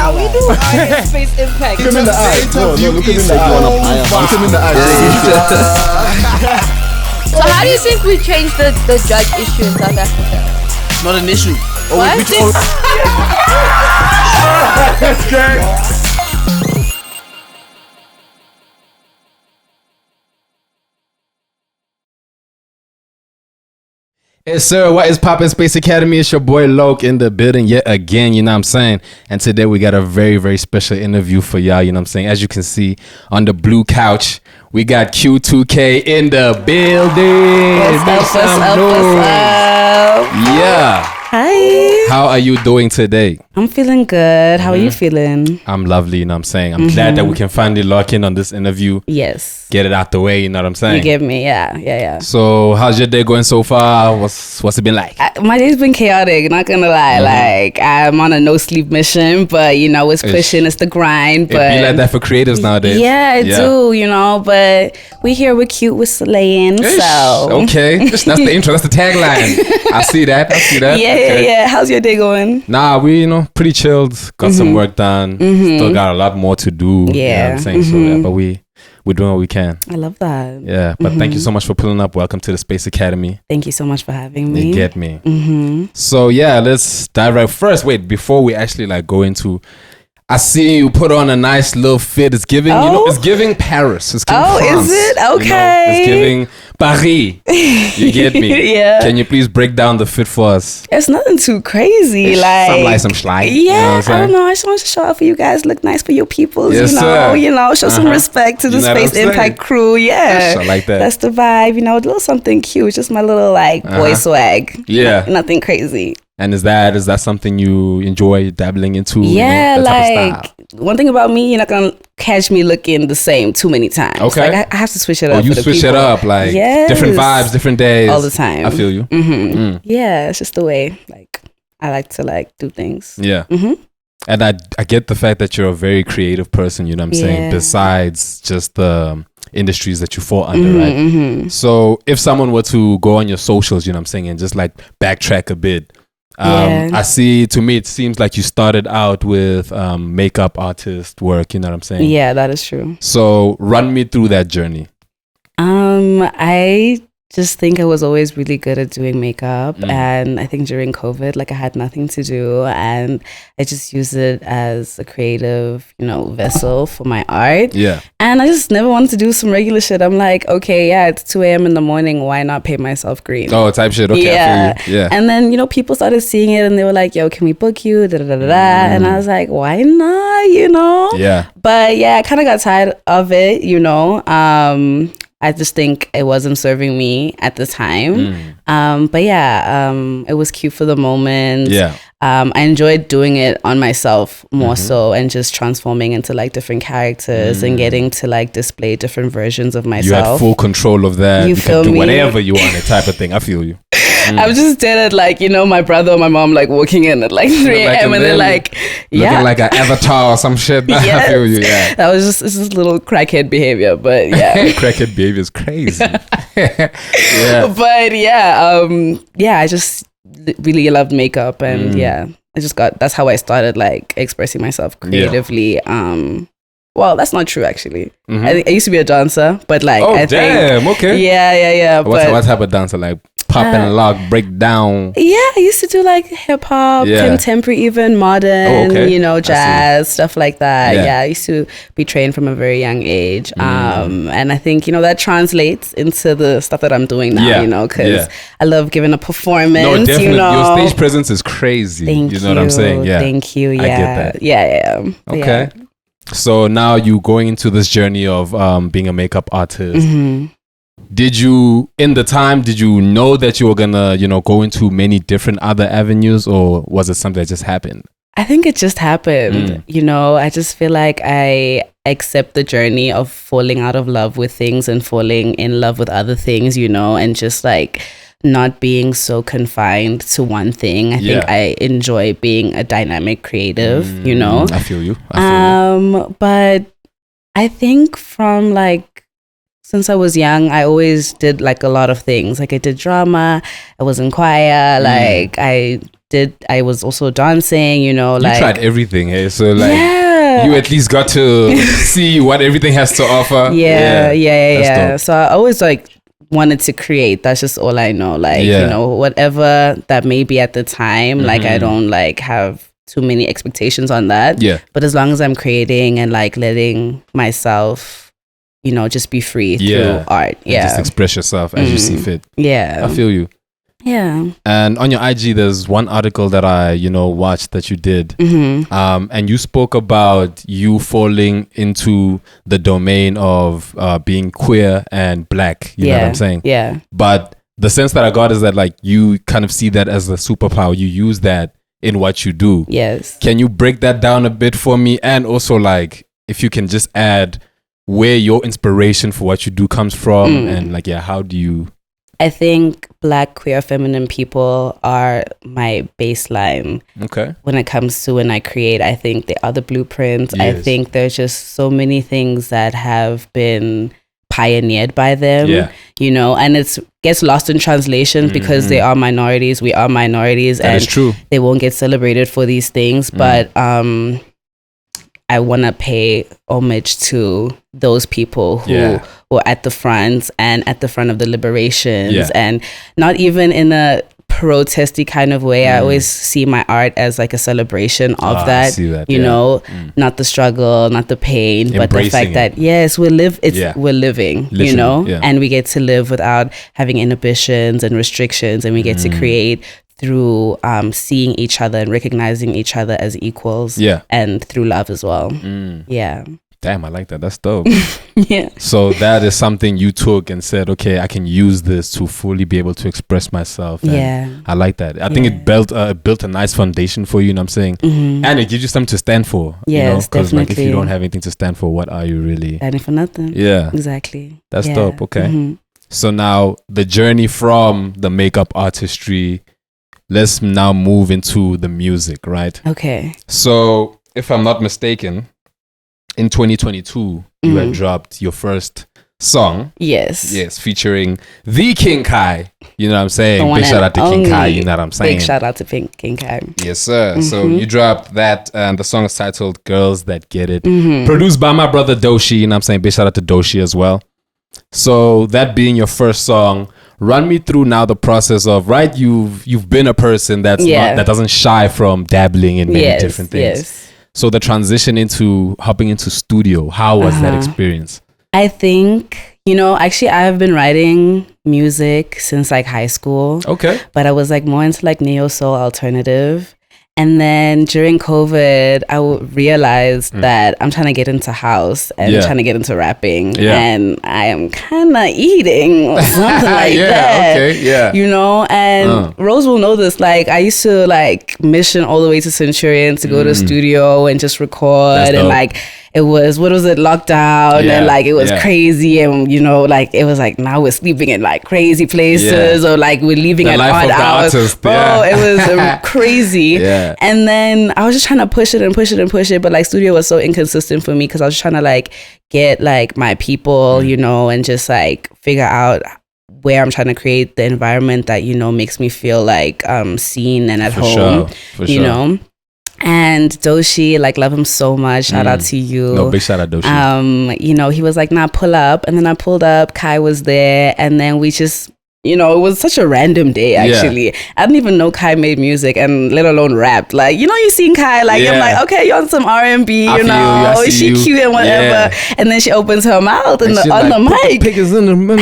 how we do our space impact. Look him in the eye. No, look him in the eye. Look him in the eye. So how do you think we changed the drug issue in South Africa? Not an issue. What? That's great. Yes, sir. What is poppin' Space Academy? It's your boy Lowk in the building yet again, you know what I'm saying? And today we got a very, very special interview for y'all, you know what I'm saying? As you can see on the blue couch, we got Q2K in the building. What's up? Yeah. Hi. How are you doing today? I'm feeling good. How are you feeling? I'm lovely, you know what I'm saying? I'm glad that we can finally lock in on this interview. Yes. Get it out the way, you know what I'm saying? You get me, yeah. So how's your day going so far? What's it been like? My day's been chaotic, not gonna lie. Like, I'm on a no sleep mission, but you know, it's pushing, it's the grind. But It be like that for creatives nowadays. Yeah, I do, you know, but we here, we're cute, we're slaying, so. Okay, that's the intro, that's the tagline. I see that. Yeah. How's your day going? Nah, we, pretty chilled. Got some work done. Still got a lot more to do. Yeah. You know what I'm saying? So, yeah, but we're doing what we can. I love that. Yeah, but thank you so much for pulling up. Welcome to the Space Academy. Thank you so much for having me. You get me. So, yeah, let's dive right first. Wait, before we actually go into... I see you put on a nice little fit. It's giving, it's giving Paris. It's giving France. Is it? Okay. It's giving Paris. You get me? Yeah. Can you please break down the fit for us? It's nothing too crazy. Some schleich. Yeah, I don't know. I just want to show off for you guys. Look nice for your peoples. Yes, sir. Show some respect to the Space Impact crew. Yeah. I like that. That's the vibe. A little something cute. Just my little boy swag. Yeah. Nothing crazy. And is that something you enjoy dabbling into? Yeah, one thing about me, you're not gonna catch me looking the same too many times. Okay, I have to switch it up. You switch it up, different vibes, different days, all the time. I feel you. Yeah, it's just the way I like to do things. Yeah. And I get the fact that you're a very creative person. You know what I'm saying? Besides just the industries that you fall under, right? So if someone were to go on your socials, you know what I'm saying, and just backtrack a bit. I see, to me, it seems like you started out with makeup artist work, you know what I'm saying? Yeah, that is true. So run me through that journey. I just think I was always really good at doing makeup. And I think during COVID, I had nothing to do. And I just used it as a creative, vessel for my art. Yeah. And I just never wanted to do some regular shit. I'm like, okay, yeah, it's 2 a.m. in the morning. Why not pay myself green? Oh, type shit. Okay, yeah. I feel you. Yeah. And then, people started seeing it and they were like, yo, can we book you? And I was like, why not, Yeah. But yeah, I kind of got tired of it, I just think it wasn't serving me at the time. But yeah, it was cute for the moment. Yeah. I enjoyed doing it on myself more so, and just transforming into different characters and getting to display different versions of myself. You had full control of that. You feel can do me? whatever you want, type of thing. I feel you. I just did it my brother or my mom walking in at 3 a.m. and they're yeah. Looking like an avatar or some shit. Yes. I feel you, yeah. That was it's just little crackhead behavior, but yeah. Crackhead behavior is crazy. Yeah. But yeah, I just really loved makeup and that's how I started expressing myself creatively. Well, that's not true actually. I used to be a dancer, but I think, okay. Yeah. What type of dancer? Pop and lock, break down. Yeah, I used to do hip hop, contemporary, even modern, jazz, stuff like that. Yeah, I used to be trained from a very young age. And I think, that translates into the stuff that I'm doing now, because I love giving a performance. No, definitely. Your stage presence is crazy. Thank you. You know what I'm saying? Yeah. Thank you. Yeah. I get that. Yeah. Okay. Yeah. So now you going into this journey of being a makeup artist. Did you know that you were gonna, go into many different other avenues, or was it something that just happened? I think it just happened. I just feel like I accept the journey of falling out of love with things and falling in love with other things, and just not being so confined to one thing. I think I enjoy being a dynamic creative, I feel you. But I think from since I was young, I always did a lot of things. I did drama, I was in choir, I I was also dancing, You like tried everything, eh? So like yeah. you at least got to see what everything has to offer. Yeah. dope. So I always like wanted to create. That's just all I know. Like, whatever that may be at the time, like I don't like have too many expectations on that. Yeah. But as long as I'm creating and like letting myself, just be free through art. And just express yourself as you see fit. Yeah. I feel you. Yeah. And on your IG, there's one article that I, watched that you did. And you spoke about you falling into the domain of being queer and black. You know what I'm saying? Yeah. But the sense that I got is that like you kind of see that as a superpower. You use that in what you do. Yes. Can you break that down a bit for me? And also like if you can just add where your inspiration for what you do comes from and like, how do you... I think black, queer, feminine people are my baseline. Okay. When it comes to when I create, I think they are the blueprint. Yes. I think there's just so many things that have been pioneered by them, and it gets lost in translation because they are minorities. We are minorities. That is true. They won't get celebrated for these things. But I want to pay homage to those people who were at the front and at the front of the liberations and not even in a protesty kind of way. I always see my art as like a celebration of that, I see that, not the struggle, not the pain, but the fact that, yes, we're living, Literally, and we get to live without having inhibitions and restrictions, and we get to create through seeing each other and recognizing each other as equals and through love as well. Damn, I like that. That's dope. Yeah. So that is something you took and said, okay, I can use this to fully be able to express myself. And I like that. I think it built a nice foundation for you, you know what I'm saying? And it gives you something to stand for. Yes, because like if you definitely. don't have anything to stand for, what are you really? Standing for nothing. Yeah. Exactly. That's dope. Okay. So now the journey from the makeup artistry, let's now move into the music, right? Okay. So if I'm not mistaken, in 2022, you had dropped your first song. Yes. Yes, featuring the King Kai. You know what I'm saying? The one Big shout and out to King Kai, only. you know what I'm saying? Big shout out to King Kai. Yes, sir. So you dropped that, and the song is titled Girls That Get It. Produced by my brother Doshi, you know what I'm saying? Big shout out to Doshi as well. So that being your first song, run me through now the process of, right, you've been a person that doesn't shy from dabbling in many different things. Yes. So the transition into hopping into studio, how was that experience? I think, actually I've been writing music since like high school. Okay. But I was like more into like neo soul alternative. And then during COVID, I realized that I'm trying to get into house and trying to get into rapping. And I am kind of eating or something like that. Okay, and Rose will know this. Like, I used to like mission all the way to Centurion to go to the studio and just record. And like, it was, lockdown. And like, it was crazy. And, like, it was like, now we're sleeping in like crazy places or like we're leaving at odd hours. Bro, it was crazy. And then I was just trying to push it and push it and push it. But like studio was so inconsistent for me because I was trying to like get like my people, and just like figure out where I'm trying to create the environment that, makes me feel like seen and at home, For sure. And Doshi, like, love him so much. Shout out to you. No, big shout out Doshi. He was like, nah, pull up. And then I pulled up. Kai was there. And then we just, it was such a random day, actually. I didn't even know Kai made music and let alone rapped. Like, you seen Kai, like, I'm like, okay, you're on some R&B, she cute and whatever. And then she opens her mouth on the mic.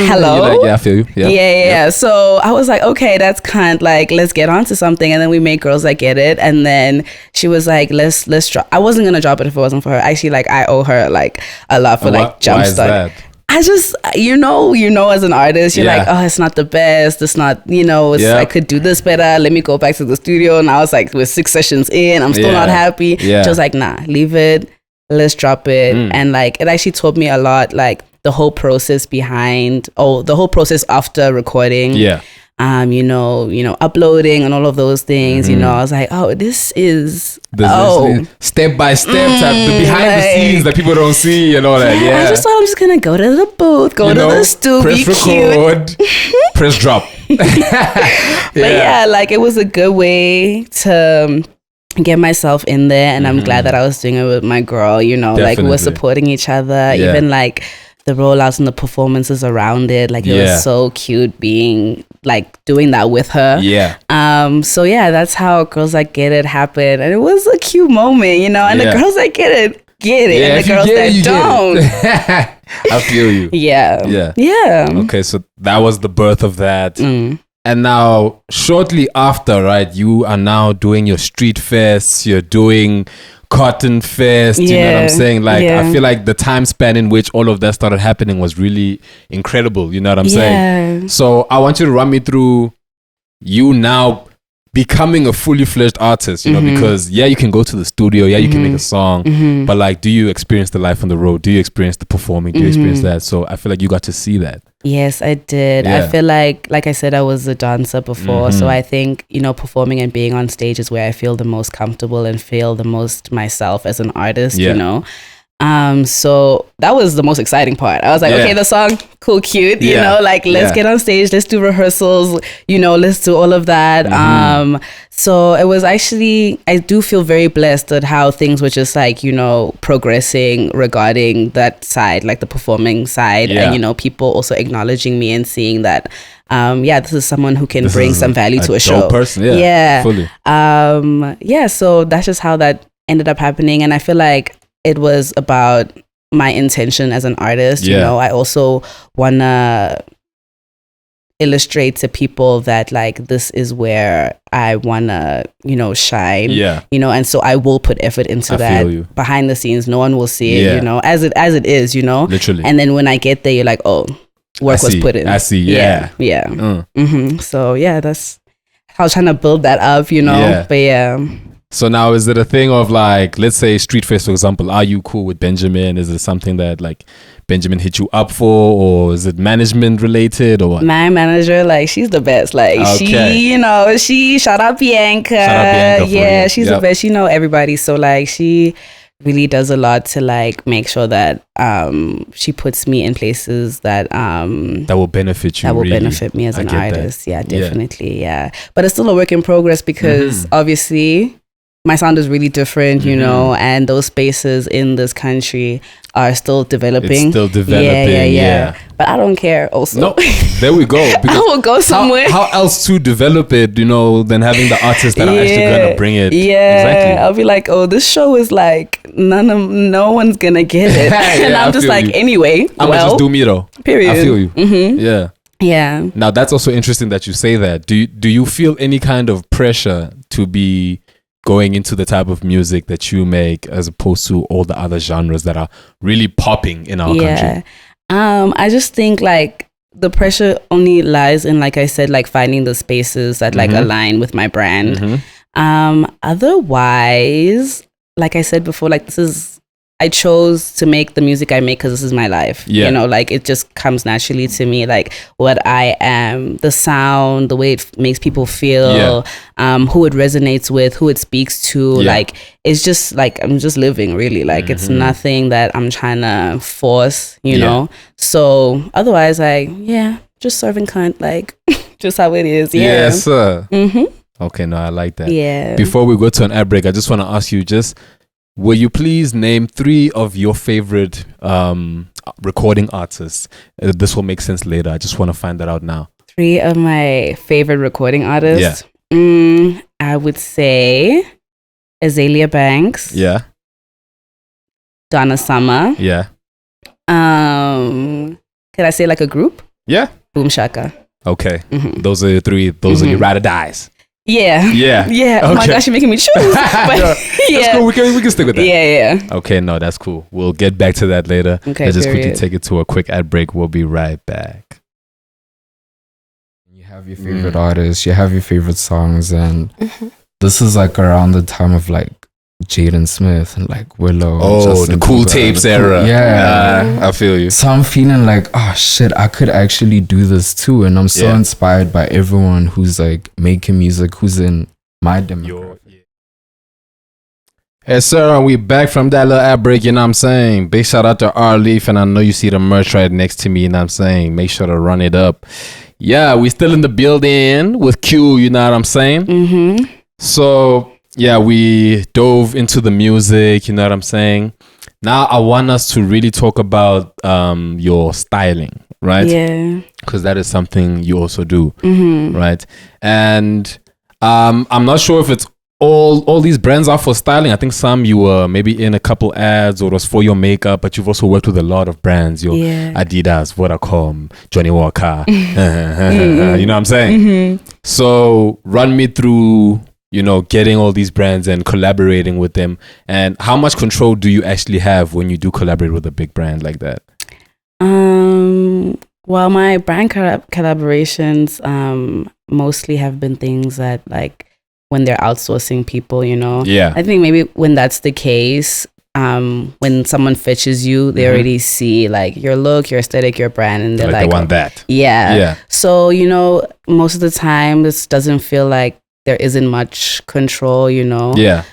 Hello? Like, I feel you. Yeah. So I was like, okay, that's kind, like, let's get onto something. And then we made Girls That Get It. And then she was like, let's drop. I wasn't going to drop it if it wasn't for her. Actually, like, I owe her, like, a lot for, like, Jumpstart. I just, as an artist, you're like, oh, it's not the best. It's not, I could do this better. Let me go back to the studio. And I was like, we're 6 sessions in. I'm still not happy. She was like, nah, leave it. Let's drop it. And like, it actually taught me a lot, like the whole process after recording. uploading and all of those things. I was like, oh, this is step by step type, the behind the scenes that people don't see and all that. Yeah, I just thought I'm just gonna go to the booth, go to the studio, press record, press drop. But like it was a good way to get myself in there, and I'm glad that I was doing it with my girl. Definitely. Like we were supporting each other, even like the rollouts and the performances around it. Like it was so cute being like doing that with her. So that's how Girls That Get It happened, and it was a cute moment, and the girls that get it, and the girls that don't. I feel you. Yeah. Okay, so that was the birth of that. And now, shortly after, right, you are now doing your street fests, you're doing Cotton Fest, you know what I'm saying? Like, I feel like the time span in which all of that started happening was really incredible, you know what I'm saying? So I want you to run me through you now becoming a fully fledged artist, because you can go to the studio, you can make a song, but like, do you experience the life on the road? Do you experience the performing? Do you experience that? So I feel like you got to see that. Yes, I did. I feel like I said, I was a dancer before. So I think, performing and being on stage is where I feel the most comfortable and feel the most myself as an artist, So that was the most exciting part. I was like, okay, the song, cool, cute, let's get on stage, let's do rehearsals, let's do all of that. So it was actually, I do feel very blessed at how things were just like, progressing regarding that side, like the performing side, and, people also acknowledging me and seeing that, this is someone who can bring some value to a show. Person, fully. So that's just how that ended up happening. And I feel like it was about my intention as an artist. I also want to illustrate to people that like this is where I want to shine, and so I will put effort into that behind the scenes. No one will see it, as it is, literally. And then when I get there, you're like, oh, work was put in. I see. So that's how I was trying to build that up, but So now, is it a thing of like, let's say Street Fest, for example, are you cool with Benjamin? Is it something that like Benjamin hit you up for, or is it management related or what? My manager, like, she's the best. Like, she shout out Bianca. She's the best. She know everybody. So like, she really does a lot to like make sure that she puts me in places that will benefit you. That will benefit me as an artist. That. Yeah, definitely. Yeah. But it's still a work in progress because obviously my sound is really different, and those spaces in this country are still developing. It's still developing, yeah. But I don't care also. No, there we go. I will go somewhere. How else to develop it, than having the artists that are actually going to bring it? Yeah, exactly. I'll be like, oh, this show is like, no one's going to get it. And I'm just like, anyway, I'm going to just do me though. Period. I feel you. Yeah. Yeah. Now, that's also interesting that you say that. Do you feel any kind of pressure to be going into the type of music that you make as opposed to all the other genres that are really popping in our country? I just think like the pressure only lies in, like I said, like finding the spaces that like align with my brand. Otherwise, like I said before, like I chose to make the music I make because this is my life. Like it just comes naturally to me, like what I am, the sound, the way it makes people feel, who it resonates with, who it speaks to. Like it's just like I'm just living really. Like it's nothing that I'm trying to force, you know. So otherwise, just serving cunt, like just how it is. Yes, sir. Okay, no, I like that. Yeah. Before we go to an ad break, I just want to ask you will you please name 3 of your favorite recording artists? This will make sense later. I just want to find that out now. 3 of my favorite recording artists? I would say Azalea Banks. Yeah. Donna Summer. Yeah. Could I say like a group? Yeah. Boom Shaka. Okay. Those are your 3. Those are your ride or dies. Yeah. Okay. Oh my gosh, you're making me choose. But, that's cool. We can stick with that. Yeah. Okay, no, that's cool. We'll get back to that later. Okay, let's just quickly take it to a quick ad break. We'll be right back. You have your favorite artists, you have your favorite songs, and this is like around the time of like Jaden Smith and like Willow. Oh, Justin the cool Bieber, tapes the cool- era. Yeah. I feel you. So I'm feeling like, oh shit, I could actually do this too. And I'm so Yeah. inspired by everyone who's like making music, who's in my demographic. Hey, sir, and we back from that little ad break, you know what I'm saying? Big shout out to R Leaf, and I know you see the merch right next to me, you know what I'm saying? Make sure to run it up. Yeah, we still in the building with Q, you know what I'm saying? Mm-hmm. So, yeah, we dove into the music, you know what I'm saying? Now I want us to really talk about your styling, right? Yeah. Because that is something you also do, Mm-hmm. right? And I'm not sure if it's all these brands are for styling. I think some you were maybe in a couple ads or it was for your makeup, but you've also worked with a lot of brands, your Yeah. Adidas, Vodacom, Johnny Walker. You know what I'm saying? Mm-hmm. So run me through, you know, getting all these brands and collaborating with them, and how much control do you actually have when you do collaborate with a big brand like that? Well, my brand collaborations mostly have been things that like when they're outsourcing people, you know. Yeah. I think maybe when that's the case, when someone fetches you, they already see like your look, your aesthetic, your brand, and they're Like like, they want that. yeah. Yeah. So, you know, most of the time this doesn't feel like there isn't much control, you know. Yeah.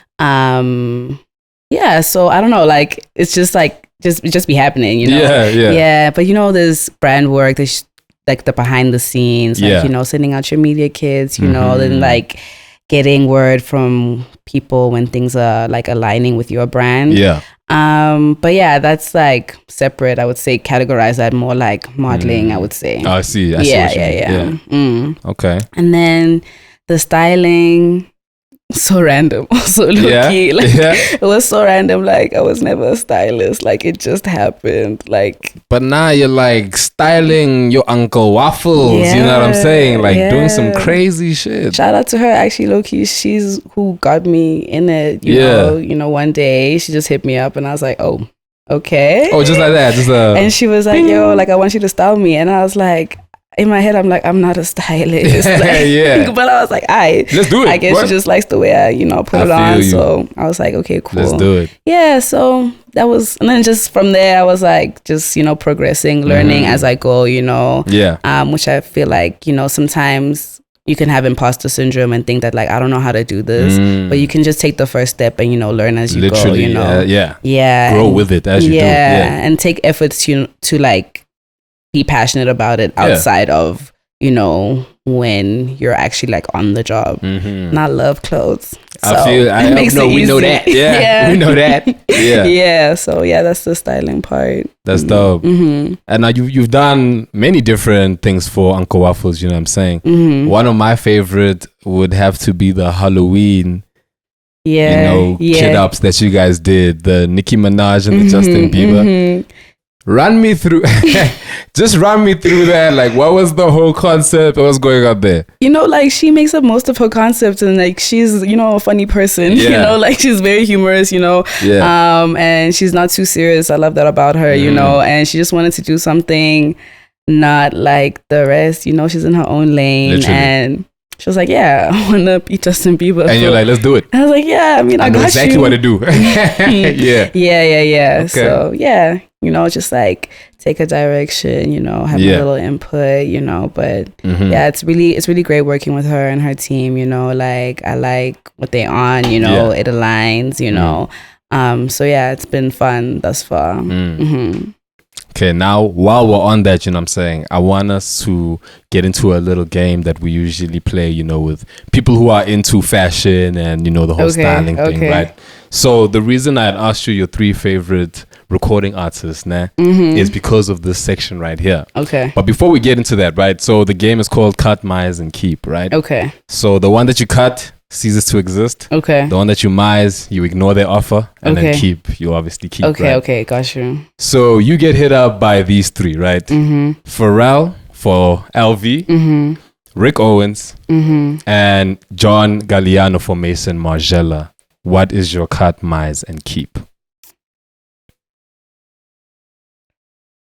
Yeah, so I don't know, like it's just like just be happening, you know. Yeah. But you know, there's brand work, there's like the behind the scenes, like, Yeah. you know, sending out your media kits, you know, then like getting word from people when things are like aligning with your brand. Yeah. But yeah, that's like separate. I would say categorize that more like modeling, I would say. Oh, I see. I see what you mean. Mm. Okay. And then the styling, so random, so low key. Like it was so random. Like I was never a stylist. Like it just happened. Like, but now you're like styling your Uncle Waffles. You know what I'm saying? Like doing some crazy shit. Shout out to her. Actually, low key, she's who got me in it. You know, one day she just hit me up and I was like, oh, okay. Oh, just like that. Just and she was like, yo, like I want you to style me. And I was like, in my head, I'm like, I'm not a stylist. Like, but I was like, let's do it. I guess she just likes the way I, you know, put it on. So I was like, okay, cool. Let's do it. Yeah. So that was, and then just from there, I was like, just, you know, progressing, learning as I go, you know. Yeah. Which I feel like, you know, sometimes you can have imposter syndrome and think that like, I don't know how to do this, but you can just take the first step and, you know, learn as you go, you know. Yeah. Grow with it as you do. Yeah. And take efforts to like, be passionate about it outside of, you know, when you're actually like on the job. Not love clothes. So I know we know that. Yeah, we know that. Yeah. So yeah, that's the styling part. That's dope. And now you've done many different things for Uncle Waffles, you know what I'm saying? One of my favorite would have to be the Halloween kid ups that you guys did, the Nicki Minaj and the Justin Bieber. Run me through just run me through that. Like, what was the whole concept? What's going on there? You know, like she makes up most of her concepts and like she's, you know, a funny person. You know, like she's very humorous, you know. And she's not too serious. I love that about her, you know, and she just wanted to do something not like the rest, you know. She's in her own lane. And she was like, yeah, I want to be Justin Bieber. And you're like, let's do it. And I was like, yeah, I mean, I know got exactly you. what to do. Yeah. Okay. So, yeah, you know, just like take a direction, you know, have a little input, you know, but yeah, it's really great working with her and her team, you know, like I like what they on, you know, it aligns, you know. So yeah, it's been fun thus far. Okay, now while we're on that, you know what I'm saying, I want us to get into a little game that we usually play, you know, with people who are into fashion and, you know, the whole styling thing, right? So the reason I had asked you your 3 favorite recording artists, is because of this section right here. Okay. But before we get into that, right, so the game is called Cut, Mize, and Keep, right? Okay. So the one that you cut ceases to exist. Okay. The one that you mize, you ignore their offer, and then keep, you obviously keep. Okay, got you. So you get hit up by these 3, right? Pharrell for LV, Rick Owens, and John Galliano for Mason Margiela. What is your cut, mize, and keep?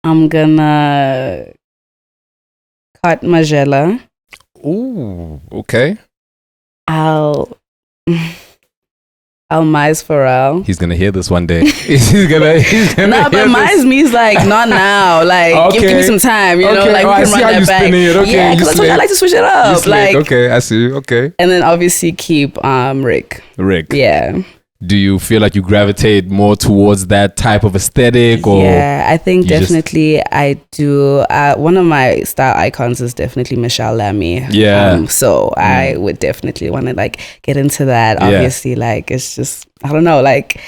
I'm gonna cut Margiela. Ooh, okay. I'll Almais Pharrell. He's gonna hear this one day. he's gonna No, but hear mine's me's like not now. Like give me some time, you know. Okay. Like we I can see run how that you back. spinning it. Okay, Yeah, you because I like to switch it You up. slick. Like Okay, I see. Okay. and then obviously keep Rick. Rick. Yeah. Do you feel like you gravitate more towards that type of aesthetic, or Yeah, I think you just- definitely I do. One of my style icons is definitely Michelle Lamy. Yeah. So I would definitely want to like get into that. Yeah. Obviously, like it's just I don't know, like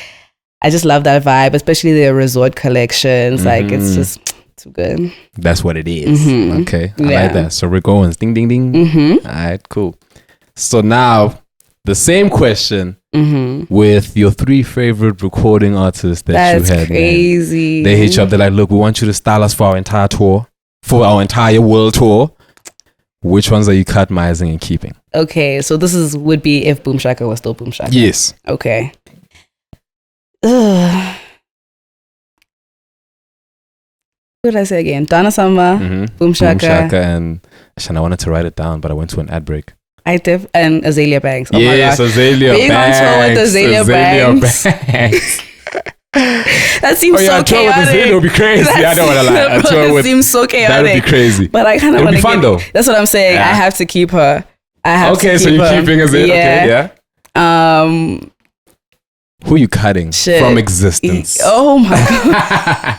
I just love that vibe, especially the resort collections. Like it's just too good. that's what it is? Okay, I Yeah. like that. So Rick Owens, ding ding ding. All right, cool. So now the same question with your 3 favorite recording artists that That's you had. Man. crazy. They hit you up. They're like, look, we want you to style us for our entire tour, for our entire world tour. Which ones are you customizing and keeping? Okay, so this would be if Boom Shaka was still Boom Shaka. Yes. Okay. Ugh. What did I say again? Donna Summer, Boom Shaka. And Shan, I wanted to write it down, but I went to an ad break. And Azalea Banks. Oh Yes, my gosh. Azalea Being on Banks. tour with Azalea Banks. Banks. That seems so on tour with chaotic. Azalea would be crazy. I don't want to lie. On tour It with, seems so chaotic. that would be crazy. But I kind of It'll want be to fun though. That's what I'm saying. Yeah. I have to keep her. I have to keep her. So you're keeping Azalea. Okay, yeah. Who are you cutting Shit. from existence? Oh my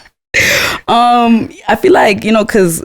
god. I feel like, you know, because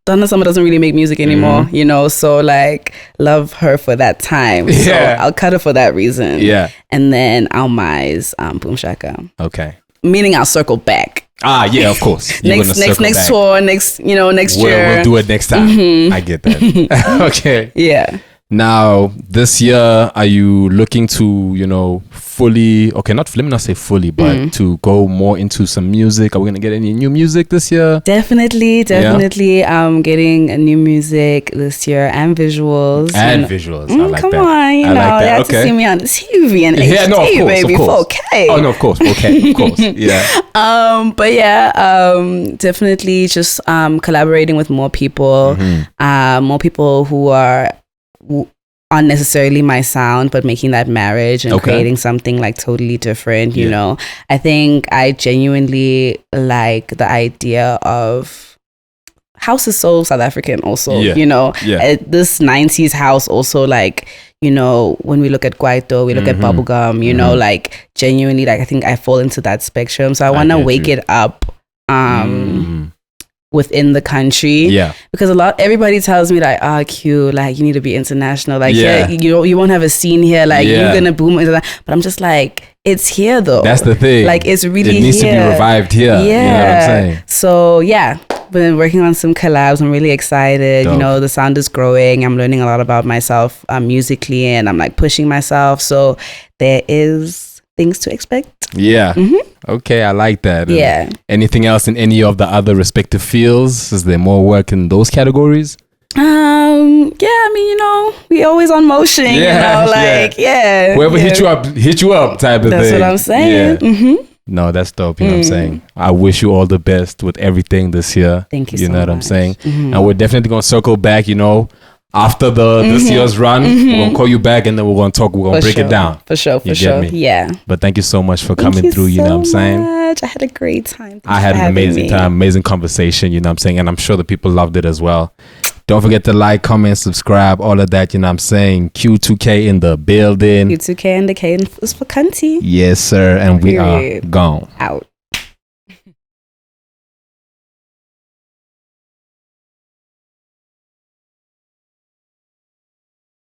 Donna Summer doesn't really make music anymore, you know, so like love her for that time. Yeah. So I'll cut her for that reason. Yeah. And then I'll mize Boom Shaka. Okay. Meaning I'll circle back. Yeah, of course. You're gonna circle next back. tour, next year. We'll do it next time. I get that. Okay. Yeah. Now, this year, are you looking to, you know, fully, okay, let me not say fully, but to go more into some music? Are we going to get any new music this year? Definitely. I'm getting a new music this year and visuals. And visuals. I like come that. on, you I know, like you that. have to see me on TV and HD, Yeah, no, of course, baby, of course. 4K. Oh, no, of course. Okay, of course. Yeah. But yeah, definitely just collaborating with more people, more people who aren't necessarily my sound, but making that marriage and creating something like totally different, you know. I think I genuinely like the idea of house is so South African also, you know. This 90s house also, like, you know, when we look at Kwaito, we look at bubblegum, you know, like genuinely, like I think I fall into that spectrum. So I want to wake it up within the country, because everybody tells me like, Q, like you need to be international, like you won't have a scene here, like you're gonna boom into that. But I'm just like, it's here though. That's the thing. Like it's really it needs to be revived here. You know what I'm saying? So yeah, been working on some collabs. I'm really excited. Dope. You know, the sound is growing. I'm learning a lot about myself musically, and I'm like pushing myself. So there is things to expect. Yeah. Okay, I like that. Yeah. Anything else in any of the other respective fields? Is there more work in those categories? Yeah, I mean, you know, we always on motion, you know, like, Whoever hit you up type of thing. That's what I'm saying. Yeah. No, that's dope. You know what I'm saying? I wish you all the best with everything this year. Thank you You so know what I'm much. saying? And we're definitely going to circle back, you know, after this year's run. We're going to call you back and then we're going to talk. We're going to break it down. For sure. You get me? Yeah. But thank you so much for coming through. You know what I'm saying? Much. I had a great time. I had an amazing time, amazing conversation, you know what I'm saying? And I'm sure the people loved it as well. Don't forget to like, comment, subscribe, all of that, you know what I'm saying? Q2K in the building. Q2K and the K is for cunty. Yes, sir. And we are Period. gone. Out.